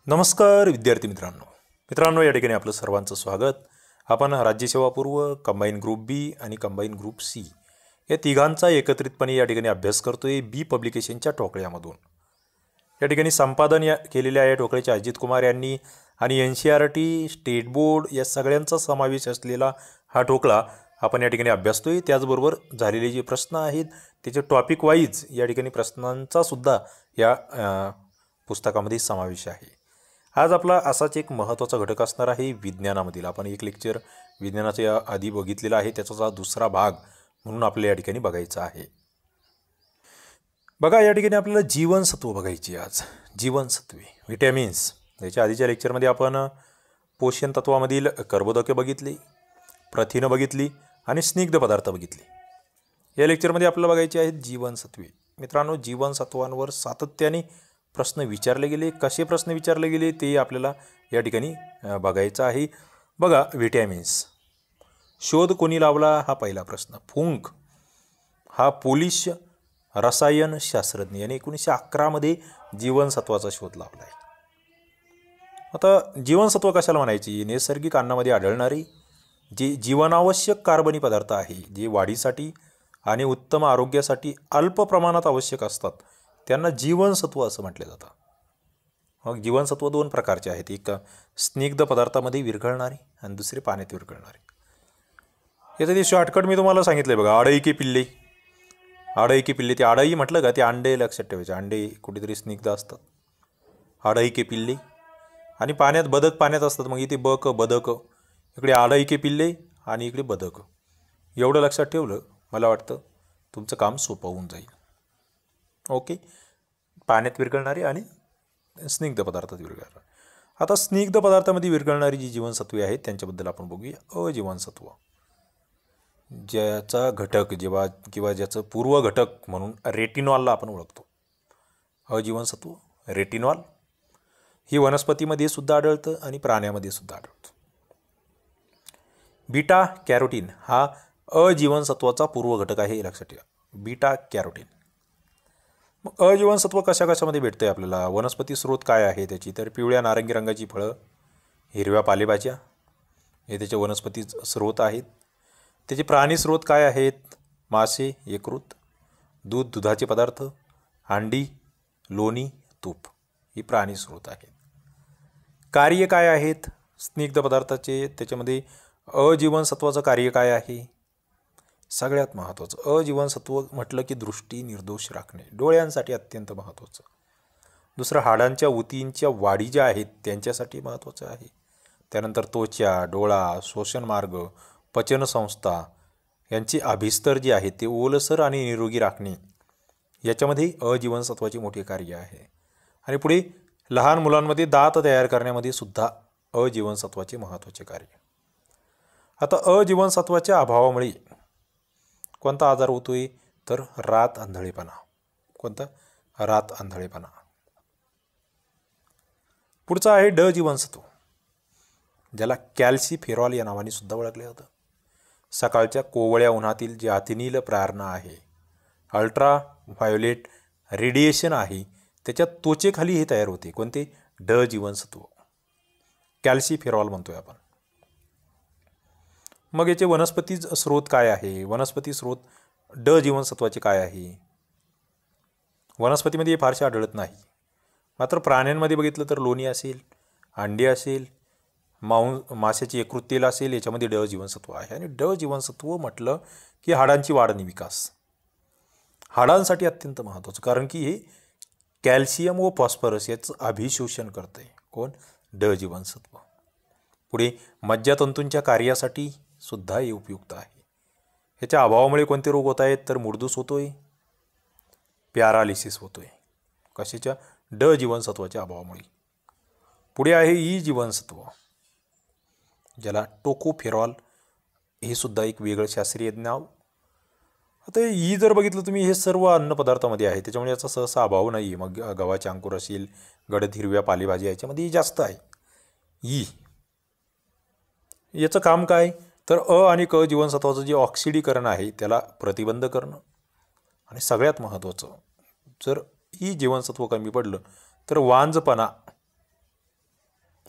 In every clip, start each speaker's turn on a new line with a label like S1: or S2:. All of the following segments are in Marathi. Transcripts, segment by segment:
S1: नमस्कार विद्यार्थी मित्रांनो या ठिकाणी आपलं सर्वांचं स्वागत। आपण राज्यसेवा पूर्व, कंबाईन ग्रुप बी आणि कंबाईन ग्रुप सी या तिघांचा एकत्रितपणे या ठिकाणी अभ्यास करतोय बी पब्लिकेशनच्या टोकळ्यामधून। या ठिकाणी संपादन केलेल्या या टोकळ्याचे अजित कुमार यांनी आणि NCERT स्टेट बोर्ड या सगळ्यांचा समावेश असलेला हा टोकळा आपण या ठिकाणी अभ्यासतोय। त्याचबरोबर झालेले जे प्रश्न आहेत त्याचे टॉपिक वाईज या ठिकाणी प्रश्नांचा सुद्धा या पुस्तकामध्ये समावेश आहे। आज आपला असाच एक महत्त्वाचा घटक असणार आहे विज्ञानामधील। आपण एक लेक्चर विज्ञानाच्या आधी बघितलेला आहे, त्याचा दुसरा भाग म्हणून आपल्याला या ठिकाणी बघायचा आहे। बघा, या ठिकाणी आपल्याला जीवनसत्व बघायची आज। जीवनसत्वे, व्हिटॅमिन्स। याच्या आधीच्या लेक्चरमध्ये आपण पोषण तत्वामधील कर्बोदके बघितली, प्रथिनं बघितली आणि स्निग्ध पदार्थ बघितले। या लेक्चरमध्ये आपल्याला बघायचे आहेत जीवनसत्वे। मित्रांनो, जीवनसत्वांवर सातत्याने प्रश्न विचारले गेले। कसे प्रश्न विचारले गेले ते आपल्याला या ठिकाणी बघायचं आहे। बघा, व्हिटॅमिन्स शोध कोणी लावला हा पहिला प्रश्न। फुंक हा पोलिश रसायनशास्त्रज्ञ याने 1911 मध्ये जीवनसत्वाचा शोध लावला आहे। आता जीवनसत्व कशाला म्हणायची? नैसर्गिक अन्नामध्ये आढळणारे जे जीवनावश्यक कार्बनी पदार्थ आहे, जे वाढीसाठी आणि उत्तम आरोग्यासाठी अल्प प्रमाणात आवश्यक असतात, त्यांना जीवनसत्व असं म्हटलं जातं। मग जीवनसत्व दोन प्रकारचे आहेत, एक स्निग्ध पदार्थामध्ये विरघळणारे आणि दुसरे पाण्यात विरघळणारे। याचं ते शॉर्टकट मी तुम्हाला सांगितलंय बघा। आडई के पिल्ले, आडई के पिल्ले, ते आडई म्हटलं का ते अंडे लक्षात ठेवायचे। अंडे कुठेतरी स्निग्ध असतात, आडई के पिल्ले। आणि पाण्यात बदक पाण्यात असतात, मग इथे बदक, इकडे आडई के पिल्ले आणि इकडे बदक। एवढं लक्षात ठेवलं मला वाटतं तुमचं काम सोपं होऊन जाईल। ओके, पाण्यात विरघळणारी आणि स्निग्ध पदार्थात विरघळणारी। आता स्निग्ध पदार्थामध्ये विरघळणारी जी जीवनसत्वे आहेत त्यांच्याबद्दल आपण बघूया। अजीवनसत्व, ज्याचा घटक किंवा ज्याचं पूर्व घटक म्हणून रेटिनॉलला आपण ओळखतो। अजीवनसत्व रेटिनॉल ही वनस्पतीमध्ये सुद्धा आढळतं आणि प्राण्यामध्ये सुद्धा आढळतं। बीटा कॅरोटीन हा अजीवनसत्वाचा पूर्व घटक आहे, हे लक्षात ठेवा। Beta carotene. मग अजीवनसत्व कशामध्ये भेटतंय आपल्याला? वनस्पती स्रोत काय आहे त्याची? तर पिवळ्या नारंगी रंगाची फळं, हिरव्या पालेभाज्या हे त्याचे वनस्पती स्रोत आहेत। त्याचे प्राणी स्रोत काय आहेत? मासे, यकृत, दूध, दुधाचे पदार्थ, अंडी, लोणी, तूप ही प्राणी स्रोत आहेत। कार्य काय आहेत स्निग्ध पदार्थाचे? त्याच्यामध्ये अजीवनसत्वाचं कार्य काय आहे? सगळ्यात महत्त्वाचं, अजीवनसत्व म्हटलं की दृष्टी निर्दोष राखणे, डोळ्यांसाठी अत्यंत महत्त्वाचं। दुसरं, हाडांच्या ऊतींच्या वाढी ज्या आहेत त्यांच्यासाठी महत्त्वाचं आहे। त्यानंतर त्वचा, डोळा, श्वसन मार्ग, पचनसंस्था यांची अभिस्तर जे आहेत ते ओलसर आणि निरोगी राखणे, याच्यामध्ये अजीवनसत्वाचे मोठे कार्य आहे। आणि पुढे लहान मुलांमध्ये दात तयार करण्यामध्ये सुद्धा अजीवनसत्वाचे महत्त्वाचे कार्य। आता अजीवनसत्वाच्या अभावामुळे कोणता आजार होतोय? तर रात आंधळेपणा। कोणता? रात आंधळेपणा। पुढचा आहे ड जीवनसत्व, ज्याला कॅल्सिफेरॉल या नावाने सुद्धा ओळखले जातं। सकाळच्या कोवळ्या उन्हातील जे अतिनील प्रारणा आहे, अल्ट्रा व्हायोलेट रेडिएशन आहे, त्याच्या त्वचेखाली हे तयार होते। कोणते? ड जीवनसत्व, कॅल्सिफेरॉल म्हणतोय आपण। मग याचे वनस्पती स्रोत काय आहे? वनस्पती स्रोत ड जीवनसत्वाचे काय आहे? वनस्पतीमध्ये फारसे आढळत नाही, मात्र प्राण्यांमध्ये बघितलं तर लोणी असेल, अंडी असेल, माशाची यकृत तेल असेल, याच्यामध्ये ड जीवनसत्व आहे। आणि ड जीवनसत्व म्हटलं की हाडांची वाढ आणि विकास, हाडांसाठी अत्यंत महत्त्वाचं, कारण की हे कॅल्शियम व फॉस्फरस याचं अभिशोषण करतंय। कोण? ड जीवनसत्व। पुढे मज्जातंतूंच्या कार्यासाठी सुद्धा हे उपयुक्त आहे। ह्याच्या अभावामुळे कोणते रोग होत आहेत? तर मूर्धूस होतोय, पॅरालिसिस होतोय। कशाच्या? ड जीवनसत्वाच्या अभावामुळे। पुढे आहे ई जीवनसत्व, ज्याला टोकोफेरॉल हे सुद्धा एक वेगळं शास्त्रीय नाव। आता ई जर बघितलं तुम्ही, हे सर्व अन्नपदार्थामध्ये आहे, त्याच्यामुळे याचा सहसा अभाव नाही आहे। मग गव्हाचे अंकुर असेल, गडद हिरव्या पालेभाज्या याच्यामध्ये जास्त आहे ई। याचं काम काय? तर आणि क जीवनसत्वाचं जे ऑक्सिडीकरण आहे त्याला प्रतिबंध करणं, आणि सगळ्यात महत्त्वाचं, जर ई जीवनसत्व कमी पडलं तर वांजपणा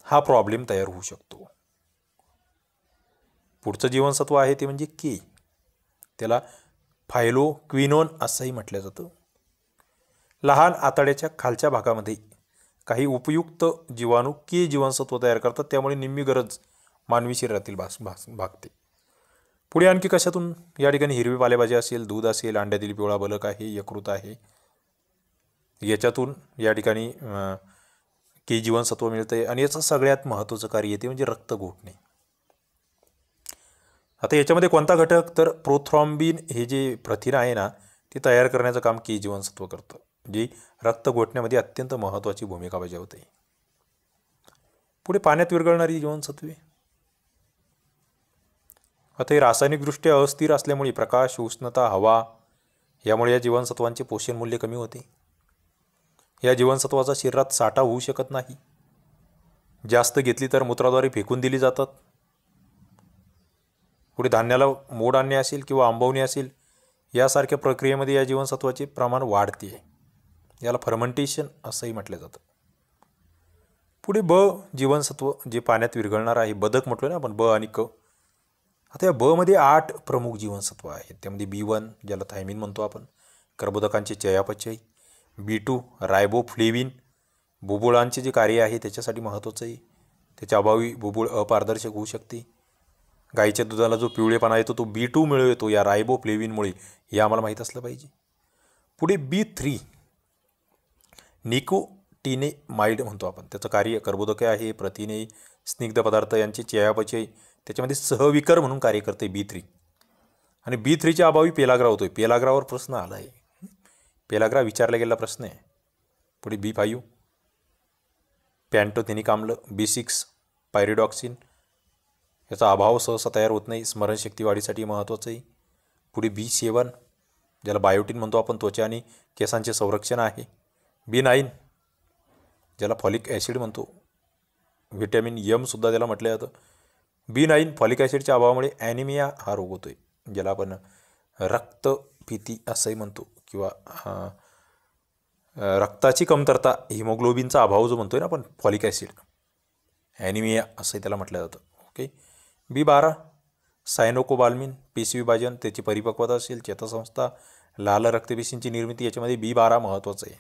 S1: हा प्रॉब्लेम तयार होऊ शकतो. पुढचं जीवनसत्व आहे ते म्हणजे के. त्याला फायलोक्विनोन असंही म्हटलं जातं. लहान आतड्याच्या खालच्या भागामध्ये काही उपयुक्त जीवाणू के जीवनसत्व तयार करतात, त्यामुळे निम्मी गरज मानवी शरीरातील भागते. पुढे आणखी कशातून या ठिकाणी हिरवी पालेभाजी असेल, दूध असेल, अंड्यातील पिवळा बलक आहे, यकृत आहे, याच्यातून या ठिकाणी के जीवनसत्व मिळते. आणि याचं सगळ्यात महत्त्वाचं कार्य येते म्हणजे रक्त गोठणे. आता याच्यामध्ये कोणता घटक, तर प्रोथ्रॉम्बिन हे जे प्रथिन आहे ना, ते तयार करण्याचं काम के जीवनसत्व करतं, जे रक्त गोठण्यामध्ये अत्यंत महत्त्वाची भूमिका बजावते. पुढे पाण्यात विरघळणारी जीवनसत्वे. आता हे रासायनिकदृष्ट्या अस्थिर असल्यामुळे प्रकाश, उष्णता, हवा यामुळे या जीवनसत्वांचे पोषण मूल्य कमी होते. या जीवनसत्वाचा शरीरात साठा होऊ शकत नाही. जास्त घेतली तर मूत्राद्वारे फेकून दिली जातात. पुढे धान्याला मोड आणणे असेल किंवा आंबवणे असेल, यासारख्या प्रक्रियेमध्ये या जीवनसत्वाचे प्रमाण वाढते. याला फर्मेंटेशन असंही म्हटलं जातं. पुढे ब जीवनसत्व जे पाण्यात विरघळणार आहे, बदक म्हटलं ना आपण, ब आणि क. आता या ब मध्ये 8 प्रमुख जीवनसत्व आहेत. त्यामध्ये B1 ज्याला थायमिन म्हणतो आपण, कर्बोदकांचे चयापचय. B2 रायबोफ्लेविन, बुबुळांचे जे कार्य आहे त्याच्यासाठी महत्त्वाचं आहे. त्याच्या अभावी बुबुळ अपारदर्शक होऊ शकते. गाईच्या दुधाला जो पिवळेपणा येतो तो B2 मिळतो या रायबोफ्लेविनमुळे, हे आम्हाला माहीत असलं पाहिजे. पुढे B3 निकोटिनेमाइड म्हणतो आपण. त्याचं कार्य कर्बोदके आहे, प्रथिने, स्निग्ध पदार्थ यांचे चयापचय, त्याच्यामध्ये सहविकर म्हणून कार्य करते B3. आणि B3च्या अभावी पेलाग्रा होतोय. पेलाग्रावर प्रश्न आला आहे, पेलाग्रा विचारला गेलेला प्रश्न आहे. पुढे B5 पॅन्टोथेनिक आम्ल. B6 पायरिडॉक्सिन, याचा अभाव सहसा तयार होत नाही, स्मरणशक्ती वाढीसाठी महत्त्वाचं आहे. पुढे B7 ज्याला बायोटिन म्हणतो आपण, त्वचा आणि केसांचे संरक्षण आहे. B9 ज्याला फॉलिक ॲसिड म्हणतो, व्हिटॅमिन M सुद्धा त्याला म्हटलं जातं. B9 फॉलिक ॲसिडच्या अभावामुळे ॲनिमिया हा रोग होतोय, ज्याला आपण रक्तफिती असंही म्हणतो, किंवा रक्ताची कमतरता, हिमोग्लोबिनचा अभाव जो म्हणतोय ना आपण, फॉलिक ॲसिड, ॲनिमिया असंही त्याला म्हटलं जातं. ओके. B12 सायनोकोबाल्मिन, पेशी विभाजन, त्याची परिपक्वता असेल, चेतासंस्था, लाल रक्तपेशींची निर्मिती, याच्यामध्ये B12 महत्त्वाचं आहे.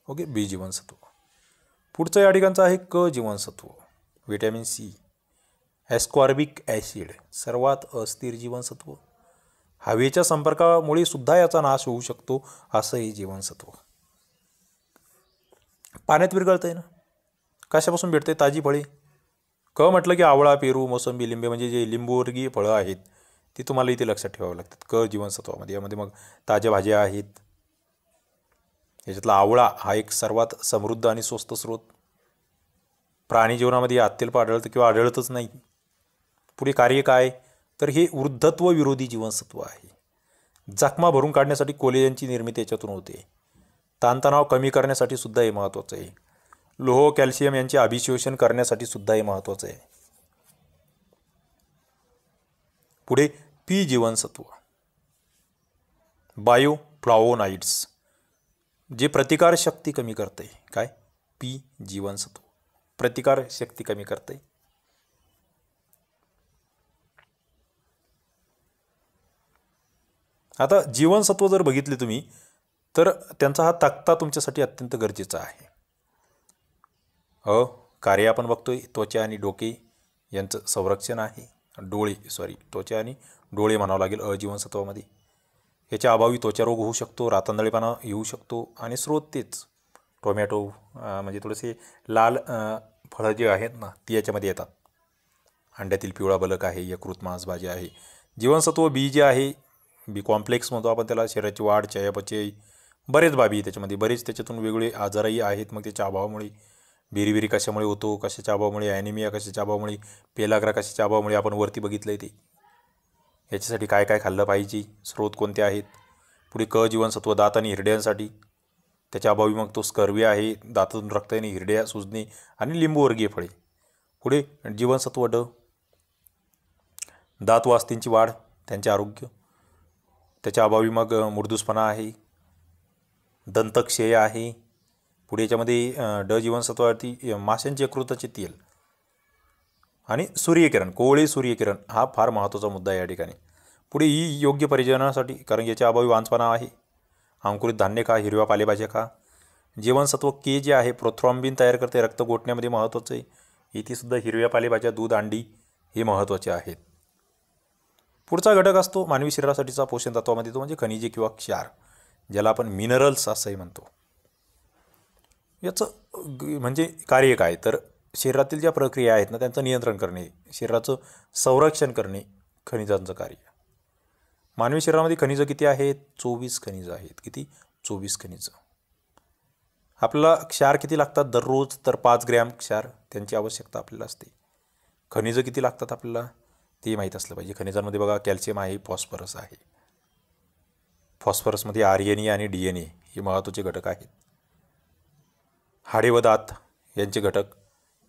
S1: ओके. बी जीवनसत्व. पुढचं या ठिकाणचं आहे क जीवनसत्व, व्हिटॅमिन C. ॲस्कॉर्बिक ॲसिड सर्वात अस्थिर जीवनसत्व, हवेच्या संपर्कामुळे सुद्धा याचा नाश होऊ शकतो असं हे जीवनसत्व. पाण्यात विरघळतं आहे ना. कशापासून भेटते? ताजी फळे. क म्हटलं की आवळा, पेरू, मोसंबी, लिंबे, म्हणजे जे लिंबूवर्गीय फळं आहेत ती तुम्हाला इथे लक्षात ठेवावं लागतात क जीवनसत्वामध्ये. यामध्ये मग ताज्या भाज्या आहेत. याच्यातला आवळा हा एक सर्वात समृद्ध आणि स्वस्त स्रोत. प्राणी जीवनामध्ये अत्यल्प आढळतं किंवा आढळतच नाही. पुढे कार्य काय, तर हे वृद्धत्व विरोधी जीवनसत्व आहे. जखमा भरून काढण्यासाठी कोलेजनची निर्मिती याच्यातून होते. ताणतणाव कमी करण्यासाठी सुद्धा हे महत्त्वाचं आहे. लोह, कॅल्शियम यांचे अभिशोषण करण्यासाठी सुद्धा हे महत्त्वाचं आहे. पुढे पी जीवनसत्व, बायोफ्लावोनाइड्स, जे प्रतिकार शक्ती कमी करते. काय? पी जीवनसत्व प्रतिकार शक्ती कमी करते. आता जीवनसत्व जर बघितले तुम्ही तर त्यांचा हा तक्ता तुमच्यासाठी अत्यंत गरजेचा आहे. कार्य आपण बघतोय, त्वचा आणि डोके यांचं संरक्षण आहे. त्वचा आणि डोळे म्हणावं लागेल अ जीवनसत्वामध्ये. याच्या अभावी त्वचारोग होऊ शकतो, रातंधळेपणा येऊ शकतो. आणि स्रोत तेच टोमॅटो, म्हणजे थोडेसे लाल फळं जे आहेत ना ती याच्यामध्ये येतात. अंड्यातील पिवळा बलक आहे, यकृत मांस भाजी आहे. जीवनसत्व बी जे आहे, बी कॉम्प्लेक्स म्हणतो आपण त्याला, शरीराची वाढ, चयापचय, बरेच बाबी त्याच्यामध्ये, बरेच त्याच्यातून वेगळे आजारही आहेत. मग त्याच्या अभावामुळे बेरीबेरी कशामुळे होतो, कशाच्या अभावामुळे, ॲनिमिया कशाच्या अभावामुळे, पेलाग्रा कशाच्या अभावामुळे आपण वरती बघितलं आहे ते. याच्यासाठी काय काय खाल्लं पाहिजे, स्रोत कोणते आहेत. पुढे क जीवनसत्व दात आणि हिरड्यांसाठी, त्याच्या अभावी मग तो स्कर्वी आहे, दातातून रक्त येणे, हिरड्या सुजणे आणि लिंबूवर्गीय फळे. पुढे जीवनसत्व ड, दात व अस्थिंची वाढ, त्यांचे आरोग्य, त्याच्या अभावी मग मुरदूसपणा आहे, दंतक्षय आहे. पुढे याच्यामध्ये ड जीवनसत्वावरती माशांचे यकृताचे तेल, आणि सूर्यकिरण, कोवळे सूर्यकिरण हा फार महत्त्वाचा मुद्दा आहे या ठिकाणी. पुढे ही योग्य परिजनासाठी, कारण याच्या अभावी वांजपणा आहे. अंकुरित धान्य खा, हिरव्या पालेभाज्या खा. जीवनसत्व के जे आहे प्रोथ्रॉम्बिन तयार करते, रक्त गोठण्यामध्ये महत्त्वाचं आहे. इथे सुद्धा हिरव्या पालेभाज्या, दूध, अंडी हे महत्त्वाचे आहेत. पुढचा घटक असतो मानवी शरीरासाठीचा पोषण तत्वामध्ये, तो म्हणजे खनिजे किंवा क्षार, ज्याला आपण मिनरल्स असंही म्हणतो. याचं म्हणजे कार्य काय, तर शरीरातील ज्या प्रक्रिया आहेत ना त्यांचं नियंत्रण करणे, शरीराचं संरक्षण करणे खनिजांचं कार्य. मानवी शरीरामध्ये खनिजं किती आहेत? 24 खनिजं आहेत. किती? 24 खनिजं. आपल्याला क्षार किती लागतात दररोज? तर 5 ग्रॅम क्षार त्यांची आवश्यकता आपल्याला असते. खनिजं किती लागतात आपल्याला ते माहीत असलं पाहिजे. खनिजांमध्ये बघा कॅल्शियम आहे, फॉस्फरस आहे. फॉस्फरसमध्ये RNA आणि DNA हे महत्त्वाचे घटक आहेत. हाडे व दात यांचे घटक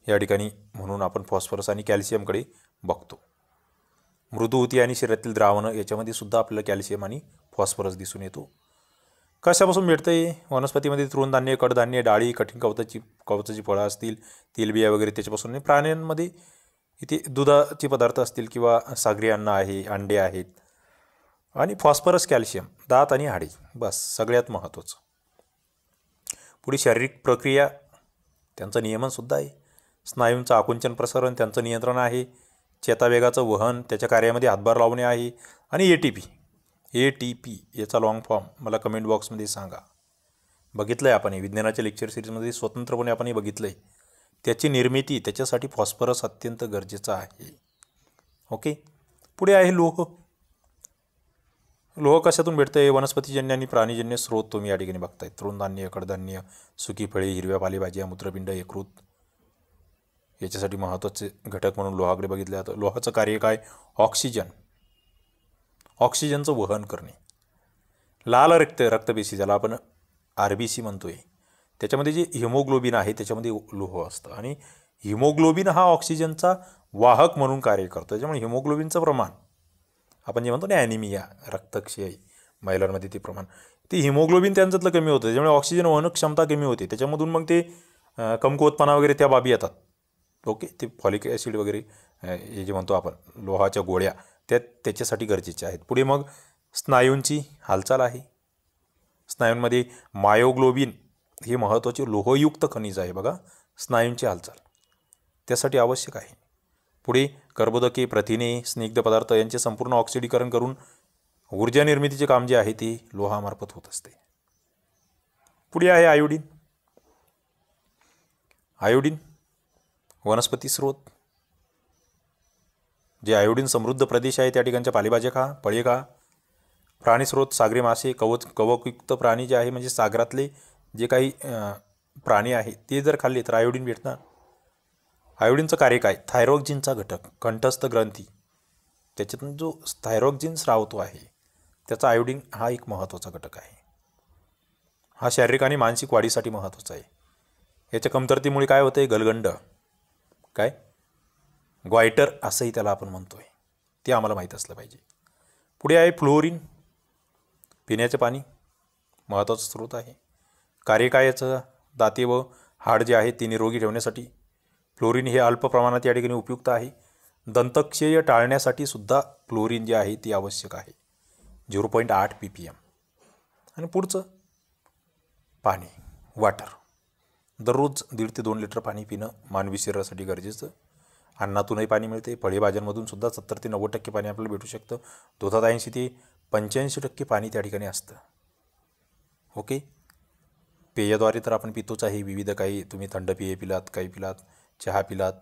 S1: या ठिकाणी, म्हणून आपण फॉस्फरस आणि कॅल्शियमकडे बघतो. मृदुऊती आणि शरीरातील द्रावणं याच्यामध्ये सुद्धा आपल्याला कॅल्शियम आणि फॉस्फरस दिसून येतो. कशापासून मिळतं आहे? वनस्पतीमध्ये तृणधान्य, कडधान्य, डाळी, कठीण कवचाची फळं असतील, तेलबिया वगैरे त्याच्यापासून. आणि प्राण्यांमध्ये इथे दुधाचे पदार्थ असतील किंवा सागरी अन्न आहे, अंडे आहेत. आणि फॉस्फरस, कॅल्शियम, दात आणि हाडे, बस सगळ्यात महत्त्वाचं. पुढे शारीरिक प्रक्रिया, त्यांचं नियमनसुद्धा आहे. स्नायूंचं आकुंचन प्रसारण त्यांचं नियंत्रण आहे. चेतावेगाचं वहन, त्याच्या कार्यामध्ये हातभार लावणे आहे. आणि ATP याचा लॉंग फॉर्म मला कमेंट बॉक्समध्ये सांगा. बघितलं आहे आपण, विज्ञानाच्या लेक्चर सिरीजमध्ये स्वतंत्रपणे आपण हे बघितलं आहे. त्याची निर्मिती, त्याच्यासाठी फॉस्फरस अत्यंत गरजेचं आहे. ओके. पुढे आहे लोह. लोह कशातून भेटतं आहे? वनस्पतीजन्य आणि प्राणीजन्य स्रोत तुम्ही या ठिकाणी बघताय. तृणधान्य, कडधान्य, सुकी फळे, हिरव्या पालेभाज्या, मूत्रपिंड, यकृत याच्यासाठी महत्त्वाचे घटक म्हणून लोहाकडे बघितले जातं. लोहाचं कार्य काय? ऑक्सिजनचं वहन करणे. लाल रक्तपेशी, ज्याला आपण RBC म्हणतोय, त्याच्यामध्ये जे हिमोग्लोबिन आहे त्याच्यामध्ये लोह असतं. आणि हिमोग्लोबिन हा ऑक्सिजनचा वाहक म्हणून कार्य करतो. त्याच्यामुळे हिमोग्लोबिनचं प्रमाण, आपण जे म्हणतो ना ॲनिमिया, रक्तक्षय महिलांमध्ये, ते प्रमाण, ते हिमोग्लोबिन त्यांच्यातलं कमी होतं. त्याच्यामुळे ऑक्सिजन वहन क्षमता कमी होते. त्याच्यामधून मग ते कमकुवतपणा वगैरे त्या बाबी येतात. ओके. ते फॉलिक ॲसिड वगैरे हे जे म्हणतो आपण लोहाच्या गोळ्या, त्याच्यासाठी गरजेचे आहेत. पुढे मग स्नायूंची हालचाल आहे. स्नायूंमध्ये मायोग्लोबिन हे महत्त्वाचे लोहयुक्त खनिज आहे. बघा, स्नायूंची हालचाल त्यासाठी आवश्यक आहे. पुढे कर्बोदके, प्रथिने, स्निग्ध पदार्थ यांचे संपूर्ण ऑक्सिडीकरण करून ऊर्जा निर्मितीचे काम जे आहे ते लोहामार्फत होत असते. पुढे आहे आयोडीन. आयोडीन वनस्पती स्रोत. जे आयोडीन समृद्ध प्रदेश आहे त्या ठिकाणच्या पालेभाज्या खा, फळे खा. प्राणीस्रोत, सागरी मासे, कवकयुक्त प्राणी जे आहे, म्हणजे सागरातले जे काही प्राणी आहे ते जर खाल्ले तर आयोडीन भेटणार. आयोडीनचं कार्य काय? थायरॉक्सिनचा घटक, कंठस्थ ग्रंथी, त्याच्यातून जो थायरॉक्सिन स्रावतो आहे त्याचा आयोडीन हा एक महत्त्वाचा घटक आहे. हा शारीरिक आणि मानसिक वाढीसाठी महत्त्वाचा आहे. याच्या कमतरतेमुळे काय होतं आहे? गलगंड, काय ग्वायटर असंही त्याला आपण म्हणतोय, ते आम्हाला माहीत असलं पाहिजे. पुढे आहे फ्लोरीन. पिण्याचे पाणी महत्त्वाचा स्रोत आहे. कार्य काय याचं? दाते व हाड जे आहे ते निरोगी ठेवण्यासाठी फ्लोरीन हे अल्प प्रमाणात या ठिकाणी उपयुक्त आहे. दंतक्षय टाळण्यासाठी सुद्धा फ्लोरीन जे आहे ते आवश्यक आहे, 0.8 ppm. आणि पुढचं पाणी, वॉटर. दररोज 1.5 ते 2 लिटर पाणी पिणं मानवी शरीरासाठी गरजेचं. अन्नातूनही पाणी मिळते, फळेभाज्यांमधून सुद्धा 70 ते 90% पाणी आपल्याला भेटू शकतं. दुधात 80 ते 85% पाणी त्या ठिकाणी असतं. ओके. पेयाद्वारे तर आपण पितोच आहे. विविध काही, तुम्ही थंड पेय पिलात, काही पिलात, चहा पिलात,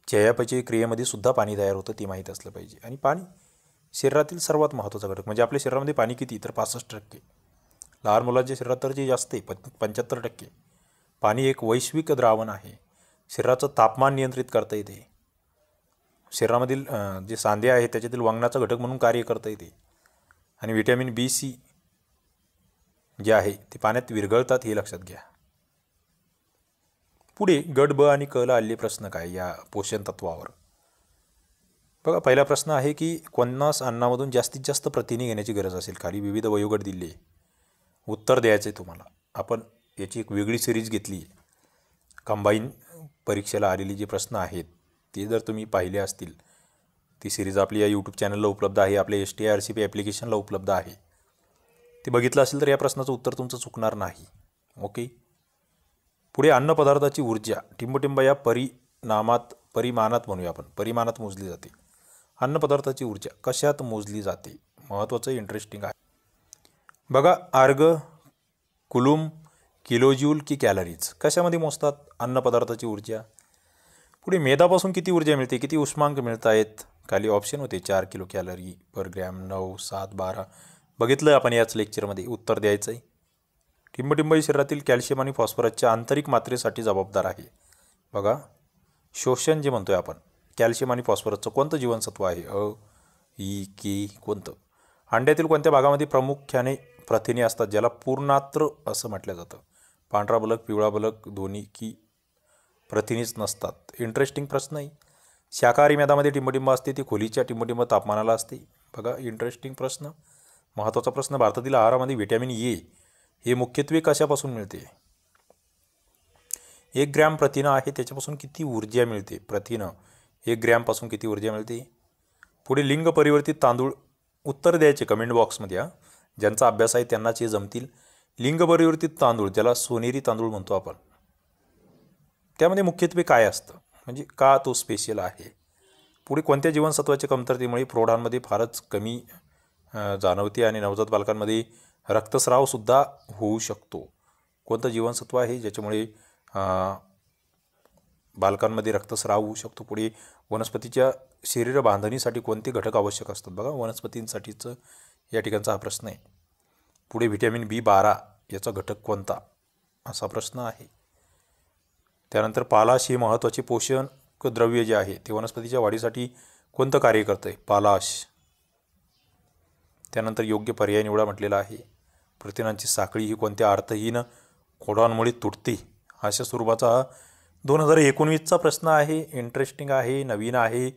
S1: चयापचय क्रियेमध्ये सुद्धा पाणी तयार होतं, ते माहीत असलं पाहिजे. आणि पाणी शरीरातील सर्वात महत्त्वाचा घटक. म्हणजे आपल्या शरीरामध्ये पाणी किती? तर 65%. लहान मुलांच्या शरीरात तर जे जास्त आहे 75%. पाणी एक वैश्विक द्रावण आहे. शरीराचं तापमान नियंत्रित करता येते. शरीरामधील जे सांधे आहेत त्याच्यातील वंगणाचा घटक म्हणून कार्य करता येते. आणि व्हिटॅमिन B, C जे आहे ते पाण्यात विरघळतात, हे लक्षात घ्या. पुढे गट ब आणि क ला आलेले प्रश्न काय या पोषण तत्वावर? बघा, पहिला प्रश्न आहे की कोणत्याच अन्नामधून जास्तीत जास्त प्रथिने घेण्याची गरज असेल. खाली विविध वयोगट दिले, उत्तर द्यायचे तुम्हाला. आपण याची एक वेगळी सिरीज घेतली आहे. कंबाईन परीक्षेला आलेले जे प्रश्न आहेत ते जर तुम्ही पाहिले असतील, ती सिरीज आपली या यूट्यूब चॅनलला उपलब्ध आहे, आपल्या STIRCP ॲप्लिकेशनला उपलब्ध आहे. ते बघितलं असेल तर या प्रश्नाचं उत्तर तुमचं चुकणार नाही. ओके. पुढे अन्नपदार्थाची ऊर्जा टिंबटिंब या परिमाणात म्हणूया आपण, परिमाणात मोजली जाते. अन्नपदार्थाची ऊर्जा कशात मोजली जाते? महत्त्वाचं, इंटरेस्टिंग आहे बघा. आर्ग, कुलूम, किलोजूल की कॅलरीज कशामध्ये मोजतात अन्नपदार्थाची ऊर्जा? पुढे मेदापासून किती ऊर्जा मिळते, किती उष्मांक मिळत आहेत? खाली ऑप्शन होते 4 किलो कॅलरी पर ग्रॅम, 9, 7, 12. बघितलं आपण याच लेक्चरमध्ये. उत्तर द्यायचं आहे. टिंबटिंब शरीरातील कॅल्शियम आणि फॉस्फरसच्या आंतरिक मात्रेसाठी जबाबदार आहे. बघा, शोषण जे म्हणतोय आपण, कॅल्शियम आणि फॉस्फरसचं कोणतं जीवनसत्व आहे? अ, ई, के कोणतं? अंड्यातील कोणत्या भागामध्ये प्रामुख्याने प्रथिने असतात, ज्याला पूर्णात्र असं म्हटलं जातं? पांढरा बलक, पिवळा बलक, दोन्ही की प्रथिनेच नसतात? इंटरेस्टिंग प्रश्न आहे. शाकाहारी मेदामध्ये टिंबटिंब असते, ती खोलीच्या टिंबटिंब तापमानाला असते. बघा, इंटरेस्टिंग प्रश्न, महत्त्वाचा प्रश्न. भारतातील आहारामध्ये व्हिटॅमिन ए हे मुख्यत्वे कशापासून मिळते? 1 ग्रॅम प्रथिन आहे, त्याच्यापासून किती ऊर्जा मिळते? प्रथिन 1 ग्रॅमपासून किती ऊर्जा मिळते? पुढे लिंग परिवर्तित तांदूळ, उत्तर द्यायचे कमेंट बॉक्समध्ये. ज्यांचा अभ्यास आहे त्यांनाच हे जमतील. लिंग परिवर्तित तांदूळ, ज्याला सोनेरी तांदूळ म्हणतो आपण, त्यामध्ये मुख्यत्वे काय असतं, म्हणजे का तो स्पेशल आहे? पुढे कोणत्या जीवनसत्वाच्या कमतरतेमुळे प्रौढांमध्ये फारच कमी जाणवते आणि नवजात बालकांमध्ये रक्तस्रावसुद्धा होऊ शकतो? कोणतं जीवनसत्व आहे ज्याच्यामुळे बालकांमध्ये रक्तस्राव होऊ शकतो? पुढे वनस्पतीच्या शरीर बांधणीसाठी कोणते घटक आवश्यक असतात? बघा, वनस्पतींसाठीचं या ठिकाणचा हा प्रश्न आहे. पुढे व्हिटॅमिन B12 याचा घटक कोणता, असा प्रश्न आहे. त्यानंतर पालाश हे महत्त्वाचे पोषक द्रव्य जे आहे ते वनस्पतीच्या वाढीसाठी कोणतं कार्य करतं आहे? पालाश. त्यानंतर योग्य पर्याय निवडा म्हटलेला आहे. प्रथिनांची साखळी ही कोणत्या अर्थहीन कोडॉनमुळे तुटते? अशा स्वरूपाचा 2019चा प्रश्न आहे. इंटरेस्टिंग आहे, नवीन आहे.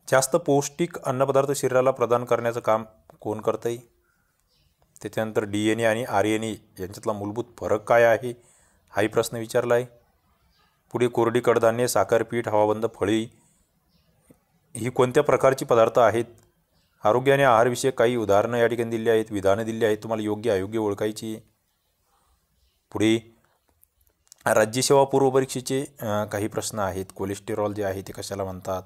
S1: जास्त पौष्टिक अन्नपदार्थ शरीराला प्रदान करण्याचं काम कोण करतं आहे? त्याच्यानंतर DNA आणि RNA यांच्यातला मूलभूत फरक काय आहे, हाही प्रश्न विचारला आहे. पुढे कोरडी कडधान्ये, साखर, पीठ, हवाबंद फळे ही कोणत्या प्रकारची पदार्थ आहेत? आरोग्य आणि आहारविषयक काही उदाहरणं या ठिकाणी दिली आहेत, विधानं दिली आहेत. तुम्हाला योग्य अयोग्य ओळखायची. पुढे राज्यसेवा पूर्व परीक्षेचे काही प्रश्न आहेत. कोलेस्टेरॉल जे आहे ते कशाला म्हणतात?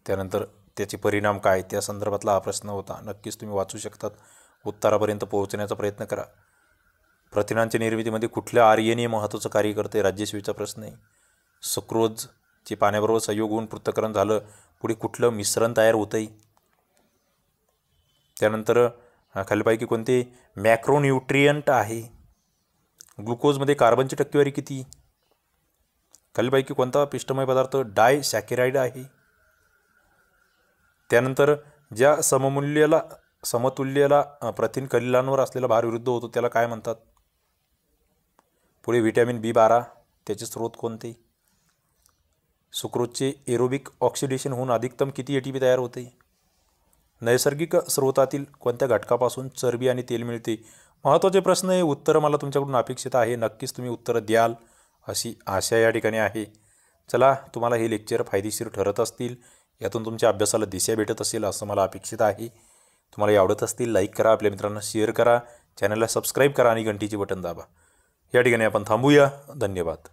S1: त्यानंतर त्याचे परिणाम काय, त्या संदर्भातला हा प्रश्न होता. नक्कीच तुम्ही वाचू शकतात. उत्तरापर्यंत पोहोचण्याचा प्रयत्न करा. प्रथिनांच्या निर्मितीमध्ये कुठल्या RNA महत्त्वाचं कार्य करते? राज्यसेवेचा प्रश्न आहे. सुक्रोजचे पाण्याबरोबर संयोग होऊन पृथक्करण झालं, पुढे कुठलं मिश्रण तयार होतं आहे? त्यानंतर खालीलपैकी कोणते मॅक्रोन्यूट्रियंट आहे? ग्लुकोजमध्ये कार्बनची टक्केवारी किती? खालीलपैकी कोणता पिष्टमय पदार्थ डायसॅकेराइड आहे? त्यानंतर ज्या समतुल्यला प्रथिन कलिलांवर असलेला भार विरुद्ध होतो त्याला काय म्हणतात? पुढे व्हिटॅमिन B12 त्याचे स्रोत कोणते? सुक्रोजचे एरोबिक ऑक्सिडेशन होऊन अधिकतम किती ATP तयार होते? नैसर्गिक स्रोतातील कोणत्या घटकापासून चरबी आणि तेल मिळते? महत्त्वाचे प्रश्न आहे. उत्तरं मला तुमच्याकडून अपेक्षित आहे. नक्कीच तुम्ही उत्तरं द्याल अशी आशा या ठिकाणी आहे. चला, तुम्हाला हे लेक्चर फायदेशीर ठरत असतील, यातून तुमच्या अभ्यासाला दिशा भेटत असेल असं मला अपेक्षित आहे. तुम्हाला आवडत असतील लाईक करा, आपल्या मित्रांना शेअर करा, चॅनलला सबस्क्राईब करा आणि घंटीचे बटन दाबा. या ठिकाणी आपण थांबूया. धन्यवाद.